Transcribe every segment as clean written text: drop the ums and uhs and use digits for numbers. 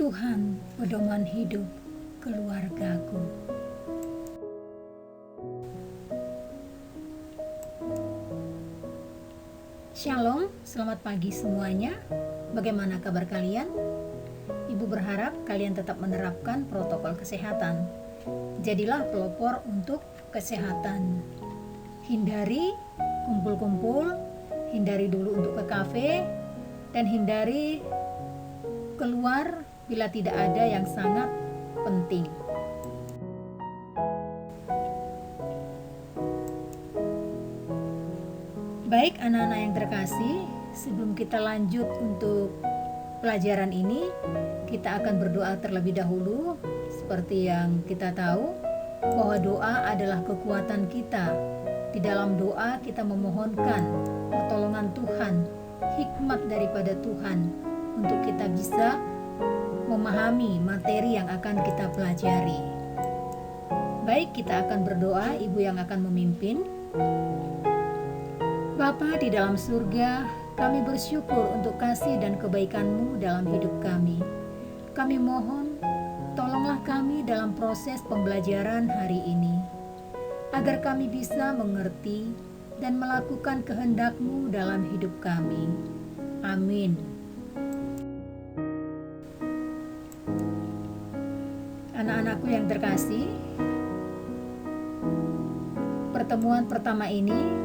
Tuhan, pedoman hidup keluargaku. Shalom, selamat pagi semuanya. Bagaimana kabar kalian? Ibu berharap kalian tetap menerapkan protokol kesehatan. Jadilah pelopor untuk kesehatan. Hindari kumpul-kumpul, hindari dulu untuk ke kafe, dan hindari keluar bila tidak ada yang sangat penting. Baik anak-anak yang terkasih, sebelum kita lanjut untuk pelajaran ini, kita akan berdoa terlebih dahulu. Seperti yang kita tahu, bahwa doa adalah kekuatan kita. Di dalam doa kita memohonkan pertolongan Tuhan, hikmat daripada Tuhan, untuk kita bisa memahami materi yang akan kita pelajari. Baik, kita akan berdoa, Ibu yang akan memimpin. Bapa di dalam surga, kami bersyukur untuk kasih dan kebaikan-Mu dalam hidup kami. Kami mohon, tolonglah kami dalam proses pembelajaran hari ini, agar kami bisa mengerti dan melakukan kehendak-Mu dalam hidup kami. Amin. Anak-anakku yang terkasih, pertemuan pertama ini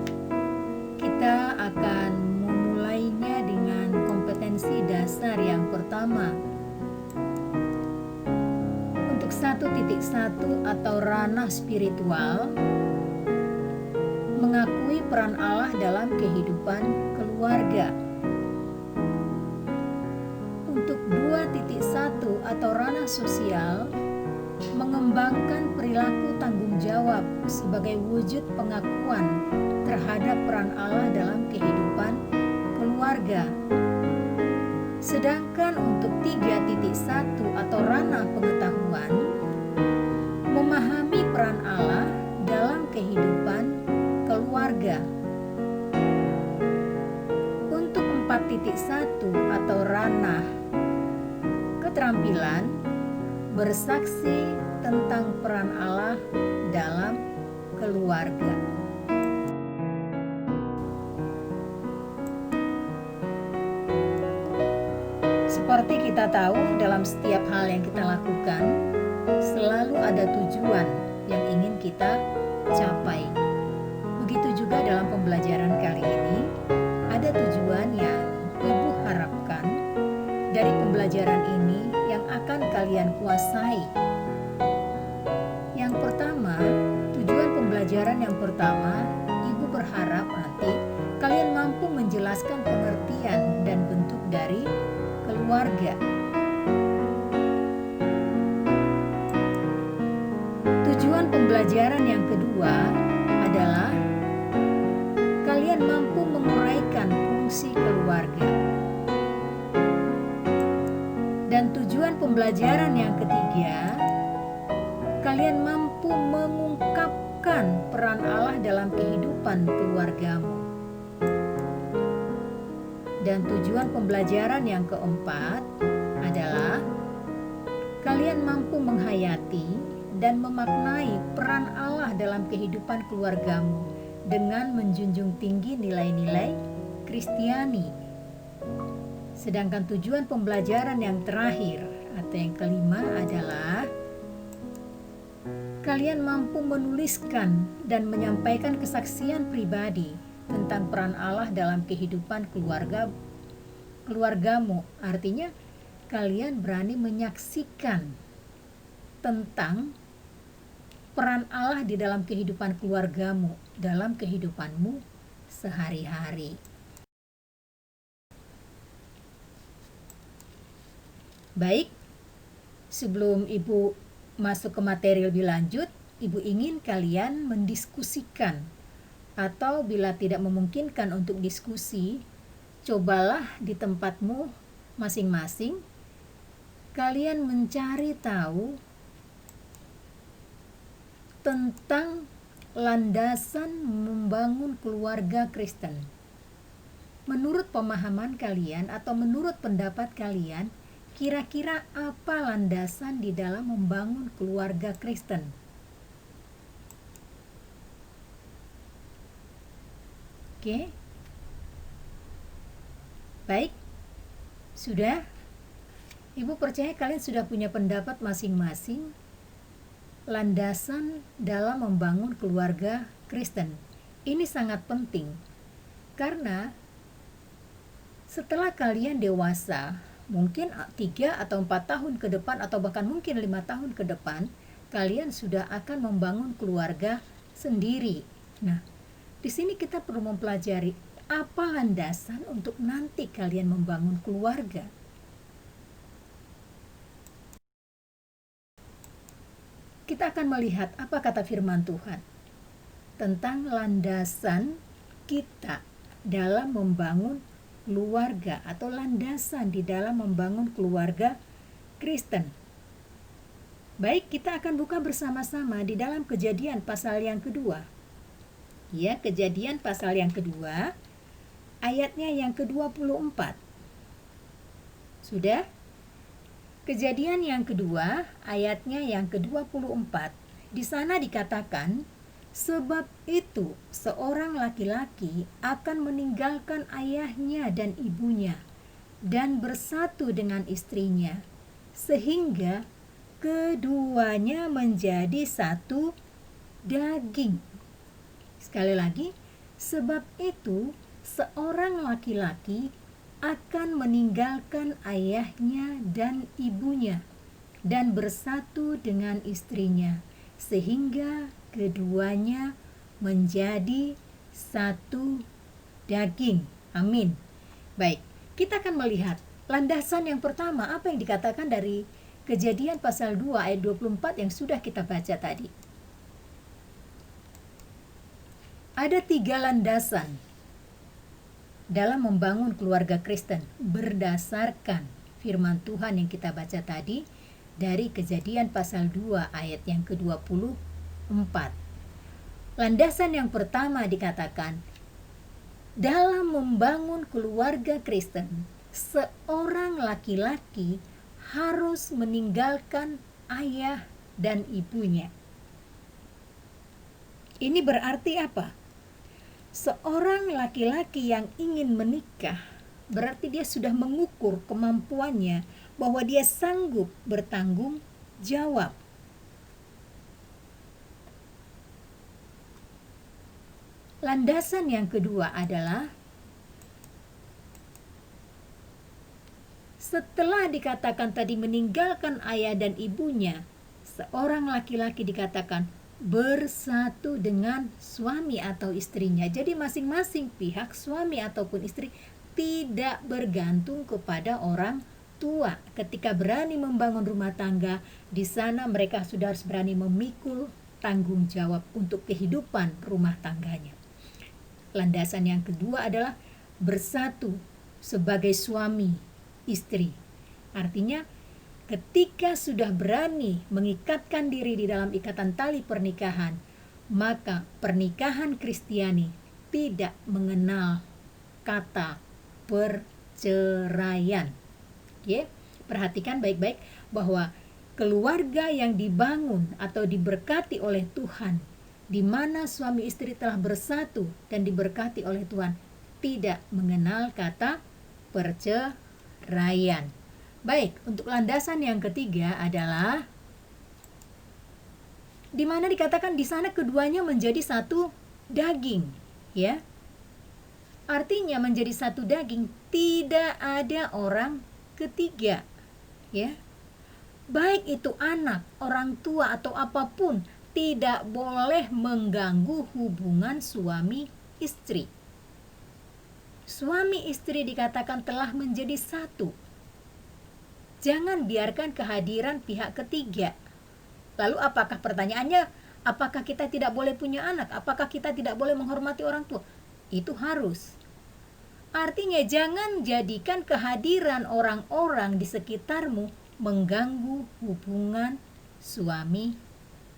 kita akan memulainya dengan kompetensi dasar yang pertama. Untuk 1.1 atau ranah spiritual, mengakui peran Allah dalam kehidupan keluarga. Untuk 2.1 atau ranah sosial, mengembangkan perilaku tanggung jawab sebagai wujud pengakuan terhadap peran Allah dalam kehidupan keluarga. Sedangkan untuk 3.1 atau ranah pengetahuan, memahami peran Allah dalam kehidupan keluarga. Untuk 4.1 atau ranah keterampilan, bersaksi tentang peran Allah dalam keluarga. Seperti kita tahu, dalam setiap hal yang kita lakukan, selalu ada tujuan yang ingin kita capai. Begitu juga dalam pembelajaran kali ini, ada tujuan yang Ibu harapkan dari pembelajaran ini yang akan kalian kuasai. Yang pertama, tujuan pembelajaran yang pertama, Ibu berharap nanti kalian mampu menjelaskan pengertian dan bentuk dari keluarga. Tujuan pembelajaran yang kedua adalah kalian mampu menguraikan fungsi keluarga. Dan tujuan pembelajaran yang ketiga, kalian mampu mengungkapkan peran Allah dalam kehidupan keluargamu. Dan tujuan pembelajaran yang keempat adalah kalian mampu menghayati dan memaknai peran Allah dalam kehidupan keluargamu dengan menjunjung tinggi nilai-nilai Kristiani. Sedangkan tujuan pembelajaran yang terakhir atau yang kelima adalah kalian mampu menuliskan dan menyampaikan kesaksian pribadi tentang peran Allah dalam kehidupan keluargamu. Artinya kalian berani menyaksikan tentang peran Allah di dalam kehidupan keluargamu, dalam kehidupanmu sehari-hari. Baik, sebelum Ibu masuk ke materi lebih lanjut, Ibu ingin kalian mendiskusikan, atau bila tidak memungkinkan untuk diskusi, cobalah di tempatmu masing-masing kalian mencari tahu tentang landasan membangun keluarga Kristen. Menurut pemahaman kalian atau menurut pendapat kalian, Kira-kira apa landasan di dalam membangun keluarga Kristen? Oke. Baik. Sudah? Ibu percaya kalian sudah punya pendapat masing-masing landasan dalam membangun keluarga Kristen. Ini sangat penting karena setelah kalian dewasa, mungkin 3 atau 4 tahun ke depan atau bahkan mungkin 5 tahun ke depan, kalian sudah akan membangun keluarga sendiri. Nah, di sini kita perlu mempelajari apa landasan untuk nanti kalian membangun keluarga. Kita akan melihat apa kata firman Tuhan tentang landasan kita dalam membangun keluarga atau landasan di dalam membangun keluarga Kristen. Baik, kita akan buka bersama-sama di dalam Kejadian pasal yang kedua. Ya, Kejadian pasal yang kedua, ayatnya yang ke-24. Sudah? Kejadian yang kedua, ayatnya yang ke-24. Di sana dikatakan, sebab itu seorang laki-laki akan meninggalkan ayahnya dan ibunya dan bersatu dengan istrinya, sehingga keduanya menjadi satu daging. Sekali lagi, sebab itu seorang laki-laki akan meninggalkan ayahnya dan ibunya dan bersatu dengan istrinya, sehingga keduanya menjadi satu daging. Amin. Baik, kita akan melihat landasan yang pertama, apa yang dikatakan dari Kejadian pasal 2 ayat 24 yang sudah kita baca tadi. Ada 3 landasan dalam membangun keluarga Kristen berdasarkan firman Tuhan yang kita baca tadi dari Kejadian pasal 2 ayat yang ke-24. Landasan yang pertama dikatakan, dalam membangun keluarga Kristen, seorang laki-laki harus meninggalkan ayah dan ibunya. Ini berarti apa? Seorang laki-laki yang ingin menikah, berarti dia sudah mengukur kemampuannya bahwa dia sanggup bertanggung jawab. Landasan yang kedua adalah setelah dikatakan tadi meninggalkan ayah dan ibunya, seorang laki-laki dikatakan bersatu dengan suami atau istrinya. Jadi masing-masing pihak, suami ataupun istri, tidak bergantung kepada orang tua. Ketika berani membangun rumah tangga, di sana mereka sudah harus berani memikul tanggung jawab untuk kehidupan rumah tangganya. Landasan yang kedua adalah bersatu sebagai suami istri. Artinya ketika sudah berani mengikatkan diri di dalam ikatan tali pernikahan, maka pernikahan Kristiani tidak mengenal kata perceraian. Oke, perhatikan baik-baik bahwa keluarga yang dibangun atau diberkati oleh Tuhan, di mana suami istri telah bersatu dan diberkati oleh Tuhan, tidak mengenal kata perceraian. Baik, untuk landasan yang ketiga adalah di mana dikatakan di sana keduanya menjadi satu daging, ya. Artinya menjadi satu daging, tidak ada orang ketiga, ya. Baik itu anak, orang tua atau apapun, tidak boleh mengganggu hubungan suami istri. Suami istri dikatakan telah menjadi satu. Jangan biarkan kehadiran pihak ketiga. Lalu apakah pertanyaannya, apakah kita tidak boleh punya anak? Apakah kita tidak boleh menghormati orang tua? Itu harus. Artinya jangan jadikan kehadiran orang-orang di sekitarmu mengganggu hubungan suami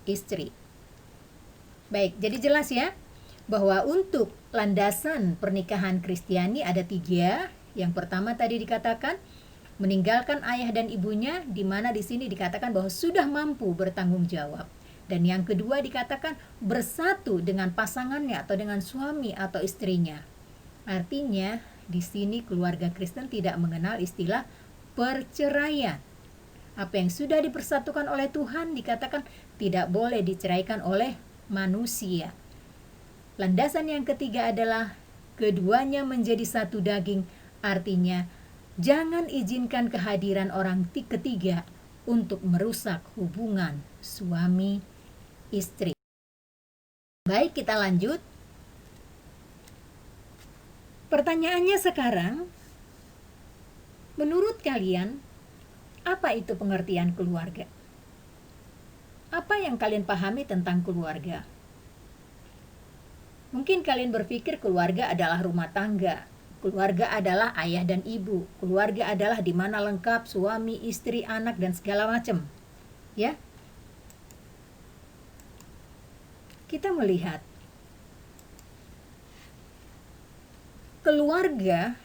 istri. Baik, jadi jelas ya bahwa untuk landasan pernikahan Kristiani ada 3. Yang pertama tadi dikatakan meninggalkan ayah dan ibunya, di mana di sini dikatakan bahwa sudah mampu bertanggung jawab. Dan yang kedua dikatakan bersatu dengan pasangannya atau dengan suami atau istrinya. Artinya di sini keluarga Kristen tidak mengenal istilah perceraian. Apa yang sudah dipersatukan oleh Tuhan dikatakan tidak boleh diceraikan oleh manusia. Landasan yang ketiga adalah keduanya menjadi satu daging. Artinya jangan izinkan kehadiran orang ketiga untuk merusak hubungan suami istri. Baik, kita lanjut. Pertanyaannya sekarang, menurut kalian, apa itu pengertian keluarga? Apa yang kalian pahami tentang keluarga? Mungkin kalian berpikir keluarga adalah rumah tangga. Keluarga adalah ayah dan ibu. Keluarga adalah di mana lengkap suami, istri, anak, dan segala macam. Ya. Kita melihat keluarga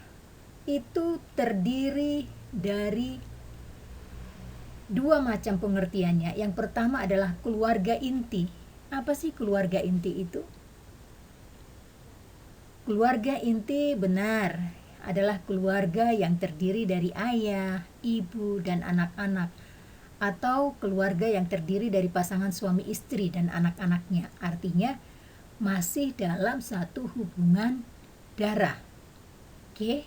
itu terdiri dari dua macam pengertiannya. Yang pertama adalah keluarga inti. Apa sih keluarga inti itu? Keluarga inti benar adalah keluarga yang terdiri dari ayah, ibu, dan anak-anak, atau keluarga yang terdiri dari pasangan suami istri dan anak-anaknya. Artinya masih dalam satu hubungan darah. Oke?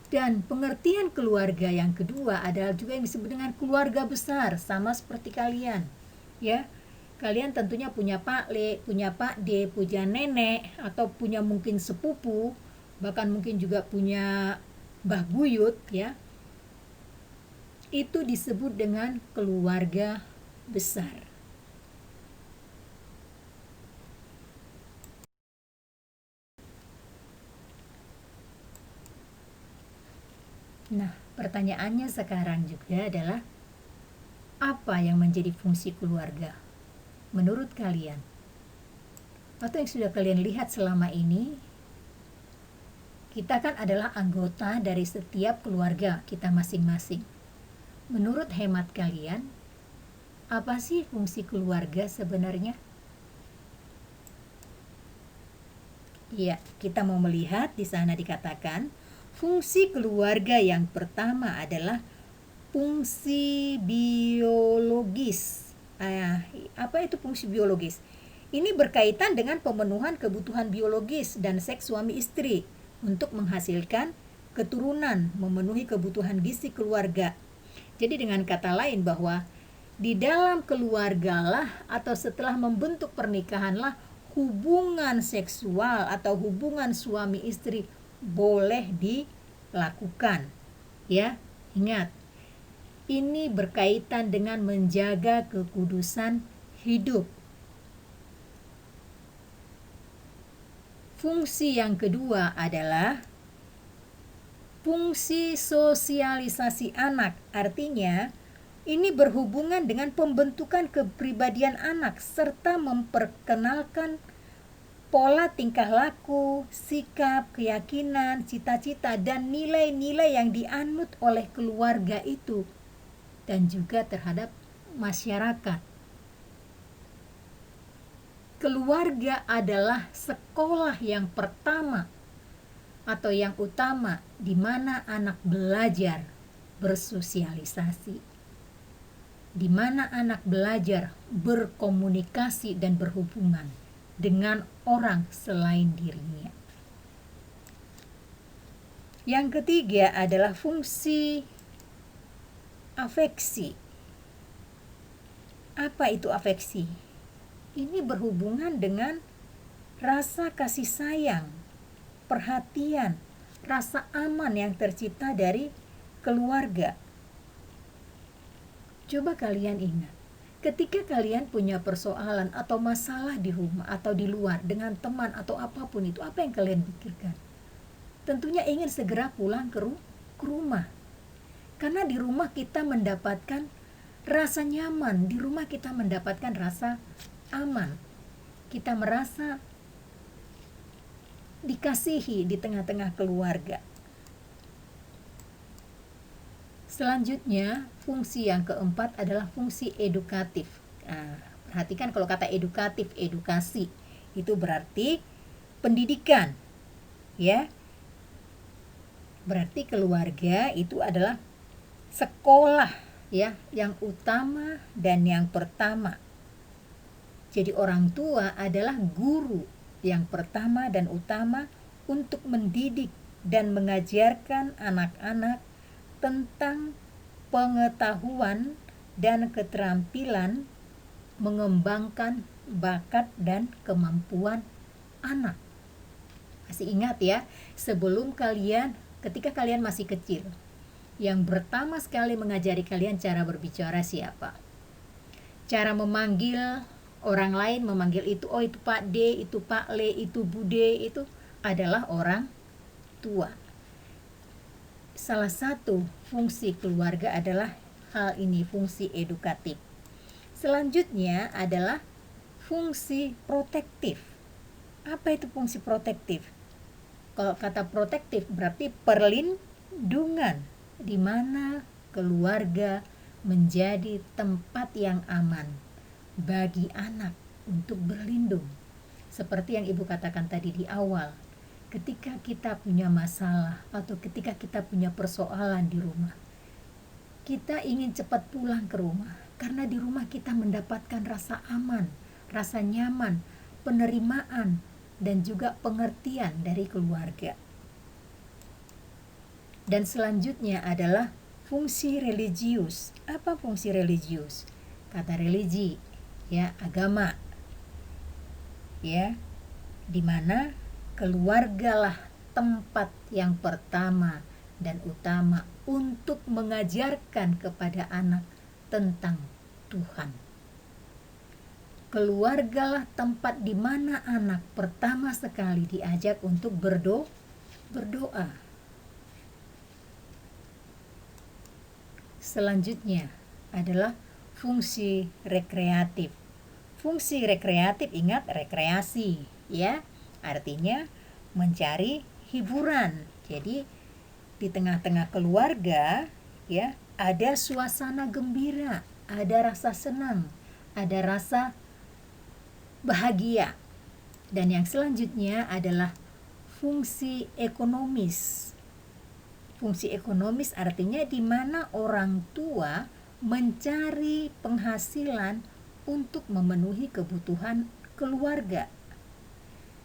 Dan pengertian keluarga yang kedua adalah juga yang disebut dengan keluarga besar, sama seperti kalian. Ya. Kalian tentunya punya Pak Le, punya Pak D, punya nenek, atau punya mungkin sepupu, bahkan mungkin juga punya Mbah Buyut, ya. Itu disebut dengan keluarga besar. Nah, pertanyaannya sekarang juga adalah, apa yang menjadi fungsi keluarga? Menurut kalian, atau yang sudah kalian lihat selama ini, kita kan adalah anggota dari setiap keluarga kita masing-masing. Menurut hemat kalian, apa sih fungsi keluarga sebenarnya? Iya, kita mau melihat di sana dikatakan, fungsi keluarga yang pertama adalah fungsi biologis. Apa itu fungsi biologis? Ini berkaitan dengan pemenuhan kebutuhan biologis dan seks suami istri untuk menghasilkan keturunan, memenuhi kebutuhan gizi keluarga. Jadi dengan kata lain bahwa di dalam keluargalah atau setelah membentuk pernikahanlah hubungan seksual atau hubungan suami istri boleh dilakukan. Ya, ingat. Ini berkaitan dengan menjaga kekudusan hidup. Fungsi yang kedua adalah fungsi sosialisasi anak. Artinya, ini berhubungan dengan pembentukan kepribadian anak serta memperkenalkan pola tingkah laku, sikap, keyakinan, cita-cita, dan nilai-nilai yang dianut oleh keluarga itu dan juga terhadap masyarakat. Keluarga adalah sekolah yang pertama atau yang utama di mana anak belajar bersosialisasi, di mana anak belajar berkomunikasi dan berhubungan dengan orang selain dirinya. Yang ketiga adalah fungsi afeksi. Apa itu afeksi? Ini berhubungan dengan rasa kasih sayang, perhatian, rasa aman yang tercipta dari keluarga. Coba kalian ingat, ketika kalian punya persoalan atau masalah di rumah atau di luar dengan teman atau apapun itu, apa yang kalian pikirkan? Tentunya ingin segera pulang ke rumah. Karena di rumah kita mendapatkan rasa nyaman, di rumah kita mendapatkan rasa aman. Kita merasa dikasihi di tengah-tengah keluarga. Selanjutnya, fungsi yang keempat adalah fungsi edukatif. Nah, perhatikan kalau kata edukatif, edukasi, itu berarti pendidikan, ya. Berarti keluarga itu adalah sekolah, ya, yang utama dan yang pertama. Jadi orang tua adalah guru yang pertama dan utama untuk mendidik dan mengajarkan anak-anak tentang pengetahuan dan keterampilan mengembangkan bakat dan kemampuan anak. Masih ingat ya, ketika kalian masih kecil, yang pertama sekali mengajari kalian cara berbicara siapa? Cara memanggil orang lain, memanggil itu, oh itu Pak D, itu Pak Le, itu Bude, itu adalah orang tua. Salah satu fungsi keluarga adalah hal ini, fungsi edukatif. Selanjutnya adalah fungsi protektif. Apa itu fungsi protektif? Kalau kata protektif berarti perlindungan, di mana keluarga menjadi tempat yang aman bagi anak untuk berlindung. Seperti yang Ibu katakan tadi di awal, ketika kita punya masalah atau ketika kita punya persoalan di rumah, kita ingin cepat pulang ke rumah karena di rumah kita mendapatkan rasa aman, rasa nyaman, penerimaan, dan juga pengertian dari keluarga. Dan selanjutnya adalah fungsi religius. Apa fungsi religius? Kata religi, ya, agama, ya, di mana keluargalah tempat yang pertama dan utama untuk mengajarkan kepada anak tentang Tuhan. Keluargalah tempat di mana anak pertama sekali diajak untuk berdoa. Selanjutnya adalah fungsi rekreatif. Fungsi rekreatif, ingat, rekreasi, ya, artinya mencari hiburan. Jadi di tengah-tengah keluarga, ya, ada suasana gembira, ada rasa senang, ada rasa bahagia. Dan yang selanjutnya adalah fungsi ekonomis. Fungsi ekonomis artinya di mana orang tua mencari penghasilan untuk memenuhi kebutuhan keluarga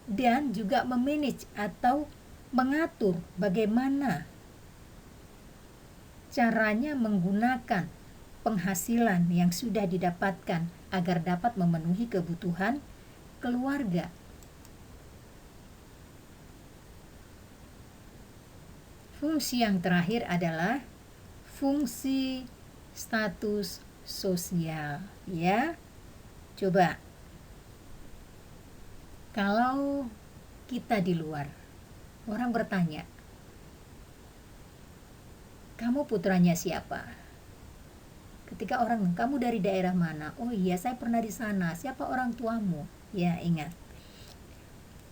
dan juga memanage atau mengatur bagaimana caranya menggunakan penghasilan yang sudah didapatkan agar dapat memenuhi kebutuhan keluarga. Fungsi yang terakhir adalah fungsi status sosial, ya. Coba kalau kita di luar, orang bertanya, kamu putranya siapa? Ketika orang, kamu dari daerah mana? Oh iya, saya pernah di sana. Siapa orang tuamu? Ya, ingat.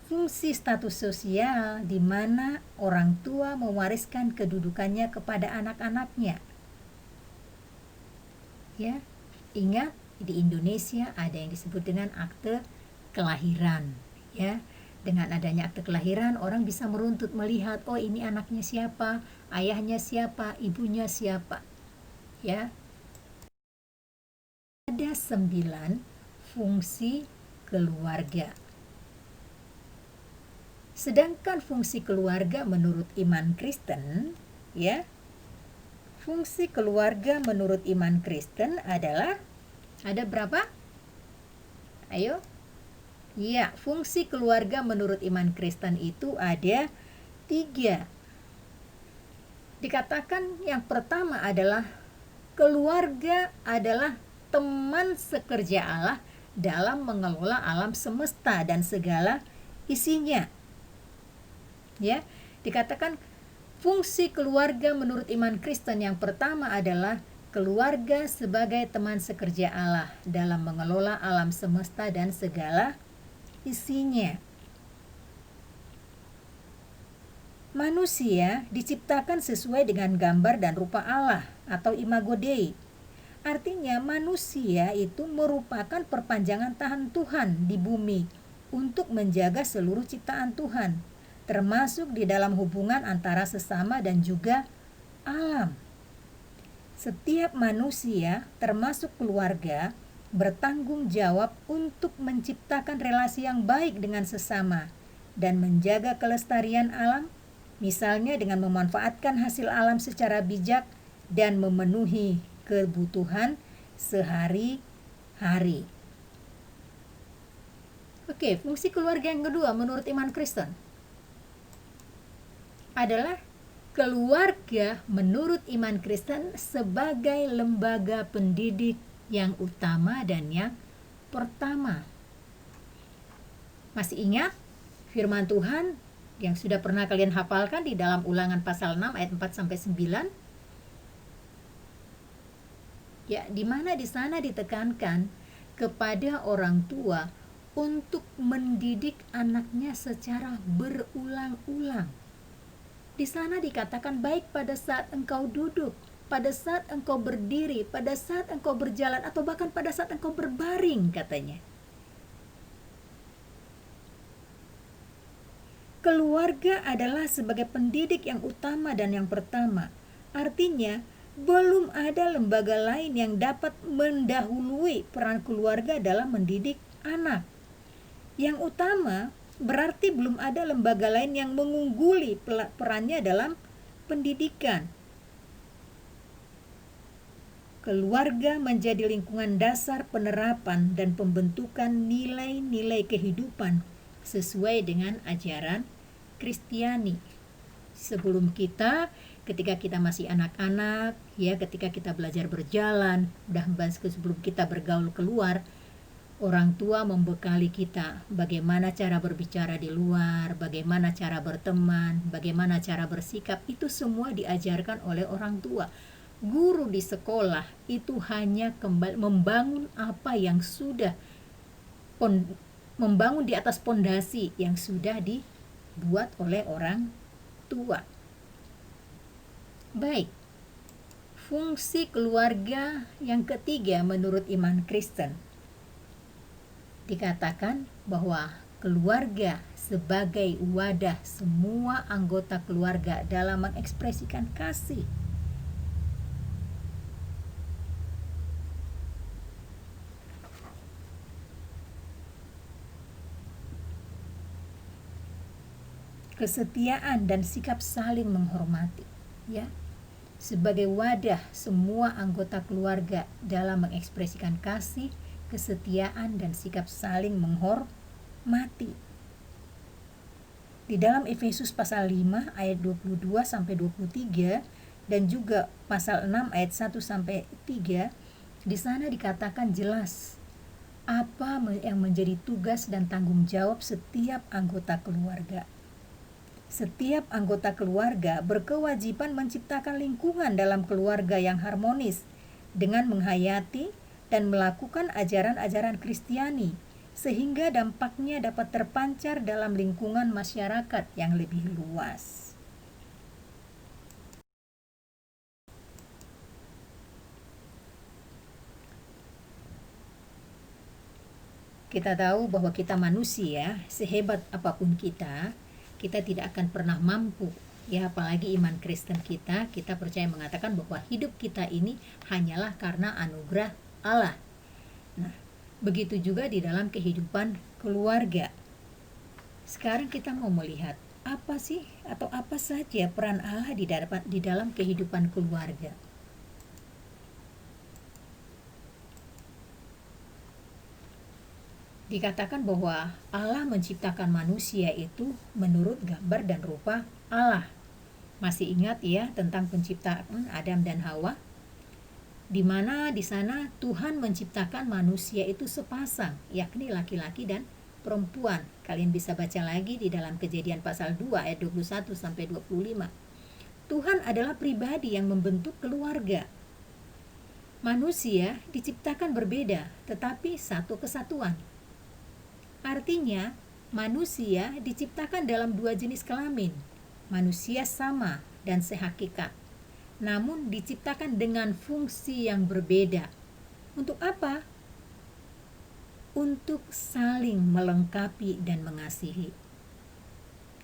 Fungsi status sosial di mana orang tua mewariskan kedudukannya kepada anak-anaknya. Ya, ingat, di Indonesia ada yang disebut dengan akte kelahiran, ya. Dengan adanya akte kelahiran, orang bisa meruntut melihat, oh ini anaknya siapa, ayahnya siapa, ibunya siapa. Ya. Ada 9 fungsi keluarga. Sedangkan fungsi keluarga menurut iman Kristen, ya, fungsi keluarga menurut iman Kristen adalah ada berapa? Ayo. Ya, fungsi keluarga menurut iman Kristen itu ada 3. Dikatakan yang pertama adalah keluarga adalah teman sekerja Allah dalam mengelola alam semesta dan segala isinya. Ya, dikatakan fungsi keluarga menurut iman Kristen yang pertama adalah keluarga sebagai teman sekerja Allah dalam mengelola alam semesta dan segala isinya. Manusia diciptakan sesuai dengan gambar dan rupa Allah atau imago Dei. Artinya manusia itu merupakan perpanjangan tangan Tuhan di bumi untuk menjaga seluruh ciptaan Tuhan, termasuk di dalam hubungan antara sesama dan juga alam. Setiap manusia, termasuk keluarga, bertanggung jawab untuk menciptakan relasi yang baik dengan sesama dan menjaga kelestarian alam, misalnya dengan memanfaatkan hasil alam secara bijak dan memenuhi kebutuhan sehari-hari. Oke, fungsi keluarga yang kedua menurut iman Kristen adalah keluarga menurut iman Kristen sebagai lembaga pendidik yang utama dan yang pertama. Masih ingat firman Tuhan yang sudah pernah kalian hafalkan di dalam Ulangan pasal 6 ayat 4 sampai 9? Ya, di mana di sana ditekankan kepada orang tua untuk mendidik anaknya secara berulang-ulang. Di sana dikatakan baik pada saat engkau duduk, pada saat engkau berdiri, pada saat engkau berjalan, atau bahkan pada saat engkau berbaring, katanya. Keluarga adalah sebagai pendidik yang utama dan yang pertama. Artinya, belum ada lembaga lain yang dapat mendahului peran keluarga dalam mendidik anak. Yang utama berarti belum ada lembaga lain yang mengungguli perannya dalam pendidikan. Keluarga menjadi lingkungan dasar penerapan dan pembentukan nilai-nilai kehidupan sesuai dengan ajaran Kristiani. Sebelum ketika kita masih anak-anak, ya, ketika kita belajar berjalan, sebelum kita bergaul keluar, orang tua membekali kita bagaimana cara berbicara di luar, bagaimana cara berteman, bagaimana cara bersikap, itu semua diajarkan oleh orang tua. Guru di sekolah itu hanya membangun apa yang sudah membangun di atas pondasi yang sudah dibuat oleh orang tua. Baik, fungsi keluarga yang ketiga menurut iman Kristen dikatakan bahwa keluarga sebagai wadah semua anggota keluarga dalam mengekspresikan kasih. Kesetiaan dan sikap saling menghormati, ya. Sebagai wadah semua anggota keluarga dalam mengekspresikan kasih, kesetiaan dan sikap saling menghormati. Di dalam Efesus pasal 5 ayat 22 sampai 23 dan juga pasal 6 ayat 1 sampai 3, di sana dikatakan jelas apa yang menjadi tugas dan tanggung jawab setiap anggota keluarga. Setiap anggota keluarga berkewajiban menciptakan lingkungan dalam keluarga yang harmonis dengan menghayati dan melakukan ajaran-ajaran Kristiani, sehingga dampaknya dapat terpancar dalam lingkungan masyarakat yang lebih luas. Kita tahu bahwa kita manusia, sehebat apapun kita tidak akan pernah mampu, ya, apalagi iman Kristen kita percaya mengatakan bahwa hidup kita ini hanyalah karena anugerah Allah. Nah, begitu juga di dalam kehidupan keluarga. Sekarang kita mau melihat apa sih atau apa saja peran Allah di dalam kehidupan keluarga. Dikatakan bahwa Allah menciptakan manusia itu menurut gambar dan rupa Allah. Masih ingat ya tentang penciptaan Adam dan Hawa? Di mana di sana Tuhan menciptakan manusia itu sepasang, yakni laki-laki dan perempuan. Kalian bisa baca lagi di dalam Kejadian pasal 2 ayat 21 sampai 25. Tuhan adalah pribadi yang membentuk keluarga. Manusia diciptakan berbeda, tetapi satu kesatuan. Artinya, manusia diciptakan dalam dua jenis kelamin, manusia sama dan sehakikat, namun diciptakan dengan fungsi yang berbeda. Untuk apa? Untuk saling melengkapi dan mengasihi.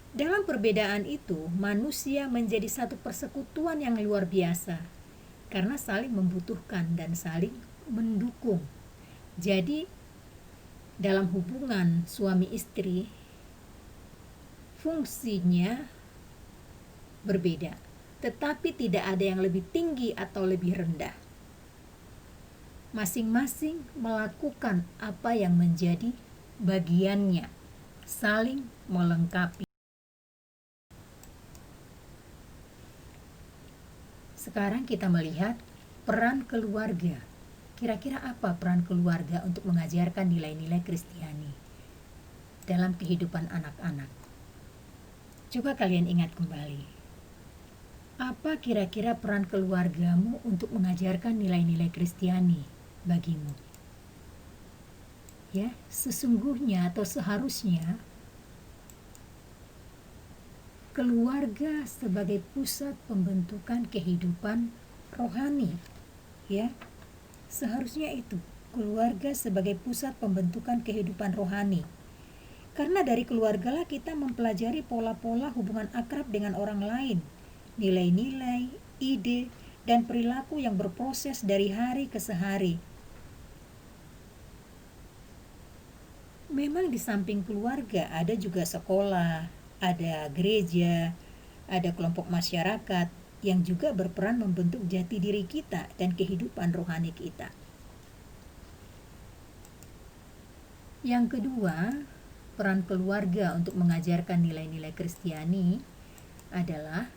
Dalam perbedaan itu, manusia menjadi satu persekutuan yang luar biasa karena saling membutuhkan dan saling mendukung. Jadi, dalam hubungan suami istri, fungsinya berbeda, tetapi tidak ada yang lebih tinggi atau lebih rendah. Masing-masing melakukan apa yang menjadi bagiannya, saling melengkapi. Sekarang kita melihat peran keluarga. Kira-kira apa peran keluarga untuk mengajarkan nilai-nilai Kristiani dalam kehidupan anak-anak? Coba kalian ingat kembali. Apa kira-kira peran keluargamu untuk mengajarkan nilai-nilai Kristiani bagimu? Ya, sesungguhnya atau seharusnya keluarga sebagai pusat pembentukan kehidupan rohani, ya. Seharusnya itu, keluarga sebagai pusat pembentukan kehidupan rohani. Karena dari keluargalah kita mempelajari pola-pola hubungan akrab dengan orang lain, nilai-nilai, ide, dan perilaku yang berproses dari hari ke hari. Memang di samping keluarga ada juga sekolah, ada gereja, ada kelompok masyarakat yang juga berperan membentuk jati diri kita dan kehidupan rohani kita. Yang kedua, peran keluarga untuk mengajarkan nilai-nilai Kristiani adalah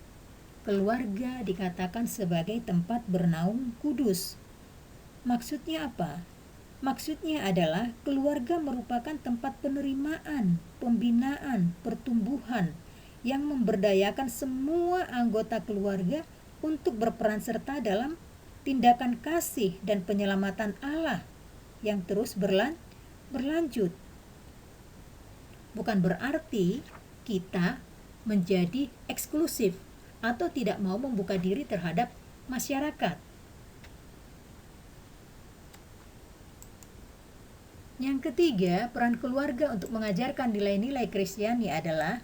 keluarga dikatakan sebagai tempat bernaung kudus. Maksudnya apa? Maksudnya adalah keluarga merupakan tempat penerimaan, pembinaan, pertumbuhan yang memberdayakan semua anggota keluarga untuk berperan serta dalam tindakan kasih dan penyelamatan Allah yang terus berlanjut. Bukan berarti kita menjadi eksklusif atau tidak mau membuka diri terhadap masyarakat. Yang ketiga, peran keluarga untuk mengajarkan nilai-nilai Kristiani adalah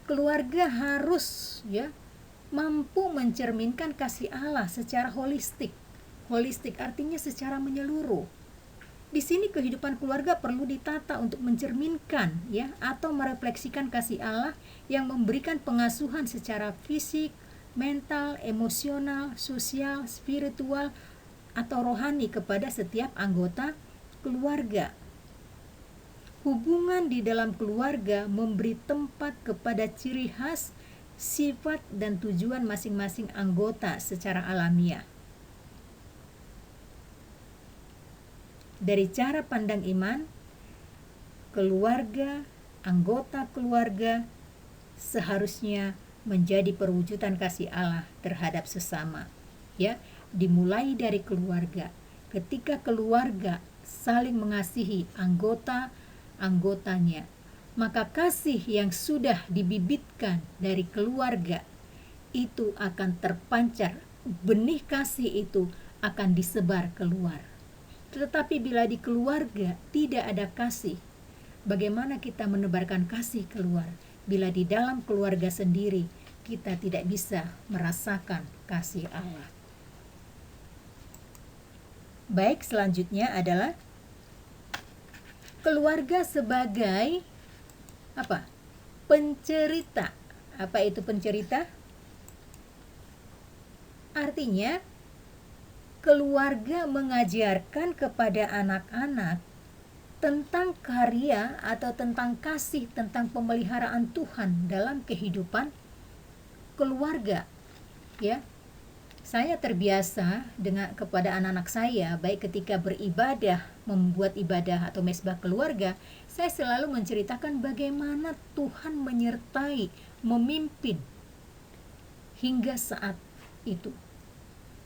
keluarga harus mampu mencerminkan kasih Allah secara holistik. Holistik artinya secara menyeluruh. Di sini kehidupan keluarga perlu ditata untuk mencerminkan atau merefleksikan kasih Allah yang memberikan pengasuhan secara fisik, mental, emosional, sosial, spiritual, atau rohani kepada setiap anggota keluarga. Hubungan di dalam keluarga memberi tempat kepada ciri khas, sifat, dan tujuan masing-masing anggota secara alamiah. Dari cara pandang iman, keluarga, anggota keluarga seharusnya menjadi perwujudan kasih Allah terhadap sesama. Dimulai dari keluarga. Ketika keluarga saling mengasihi anggotanya, maka kasih yang sudah dibibitkan dari keluarga itu akan terpancar, benih kasih itu akan disebar keluar. Tetapi bila di keluarga tidak ada kasih, bagaimana kita menebarkan kasih keluar bila di dalam keluarga sendiri kita tidak bisa merasakan kasih Allah? Baik, selanjutnya adalah keluarga sebagai pencerita. Apa itu pencerita? Artinya keluarga mengajarkan kepada anak-anak tentang karya atau tentang kasih, tentang pemeliharaan Tuhan dalam kehidupan keluarga. Saya terbiasa kepada anak-anak saya, baik ketika beribadah, membuat ibadah atau mesbah keluarga, saya selalu menceritakan bagaimana Tuhan menyertai, memimpin hingga saat itu.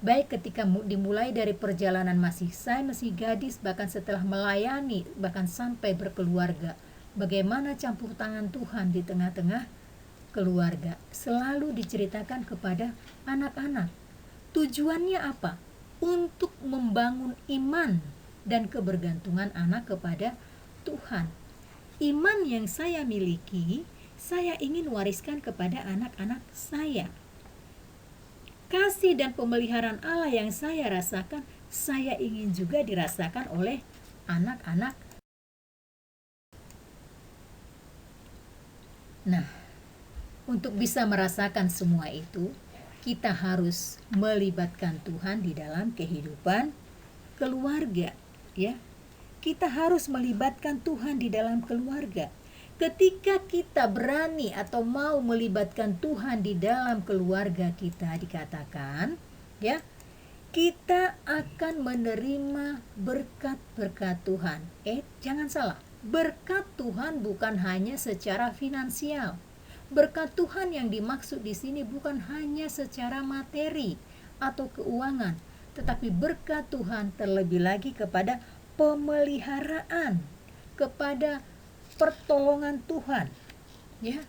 Baik ketika dimulai dari perjalanan saya masih gadis, bahkan setelah melayani, bahkan sampai berkeluarga. Bagaimana campur tangan Tuhan di tengah-tengah keluarga selalu diceritakan kepada anak-anak. Tujuannya apa? Untuk membangun iman dan kebergantungan anak kepada Tuhan. Iman yang saya miliki, saya ingin wariskan kepada anak-anak saya. Kasih dan pemeliharaan Allah yang saya rasakan, saya ingin juga dirasakan oleh anak-anak. Nah, untuk bisa merasakan semua itu, kita harus melibatkan Tuhan di dalam kehidupan keluarga, ya. Kita harus melibatkan Tuhan di dalam keluarga. Ketika kita berani atau mau melibatkan Tuhan di dalam keluarga kita, dikatakan, ya, kita akan menerima berkat-berkat Tuhan. Jangan salah, berkat Tuhan bukan hanya secara finansial. Berkat Tuhan yang dimaksud di sini bukan hanya secara materi atau keuangan, tetapi berkat Tuhan terlebih lagi kepada pemeliharaan, kepada pertolongan Tuhan, ya.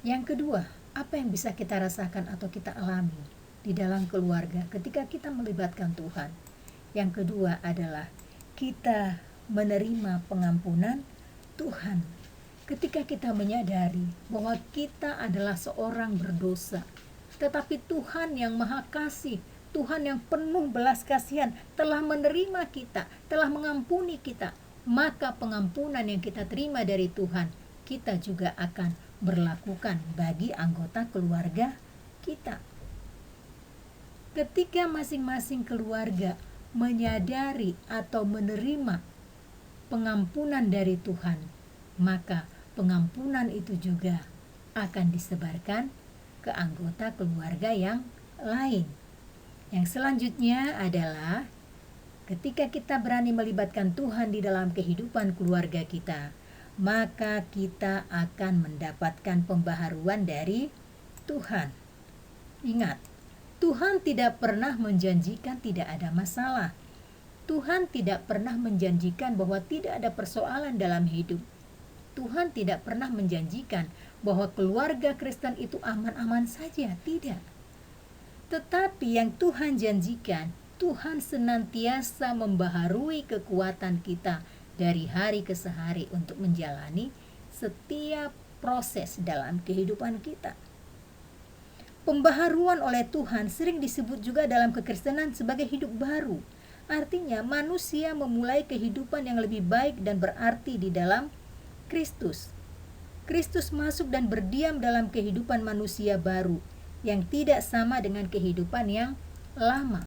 Yang kedua, apa yang bisa kita rasakan atau kita alami di dalam keluarga ketika kita melibatkan Tuhan? Yang kedua adalah kita menerima pengampunan Tuhan. Ketika kita menyadari bahwa kita adalah seorang berdosa, tetapi Tuhan yang Maha Kasih, Tuhan yang penuh belas kasihan telah menerima kita, telah mengampuni kita, maka pengampunan yang kita terima dari Tuhan, kita juga akan berlakukan bagi anggota keluarga kita. Ketika masing-masing keluarga menyadari atau menerima pengampunan dari Tuhan, maka pengampunan itu juga akan disebarkan ke anggota keluarga yang lain. Yang selanjutnya adalah ketika kita berani melibatkan Tuhan di dalam kehidupan keluarga kita, maka kita akan mendapatkan pembaharuan dari Tuhan. Ingat, Tuhan tidak pernah menjanjikan tidak ada masalah. Tuhan tidak pernah menjanjikan bahwa tidak ada persoalan dalam hidup. Tuhan tidak pernah menjanjikan bahwa keluarga Kristen itu aman-aman saja, tidak. Tetapi yang Tuhan janjikan, Tuhan senantiasa membaharui kekuatan kita dari hari ke hari untuk menjalani setiap proses dalam kehidupan kita. Pembaharuan oleh Tuhan sering disebut juga dalam kekristenan sebagai hidup baru. Artinya manusia memulai kehidupan yang lebih baik dan berarti di dalam Kristus. Kristus masuk dan berdiam dalam kehidupan manusia baru yang tidak sama dengan kehidupan yang lama.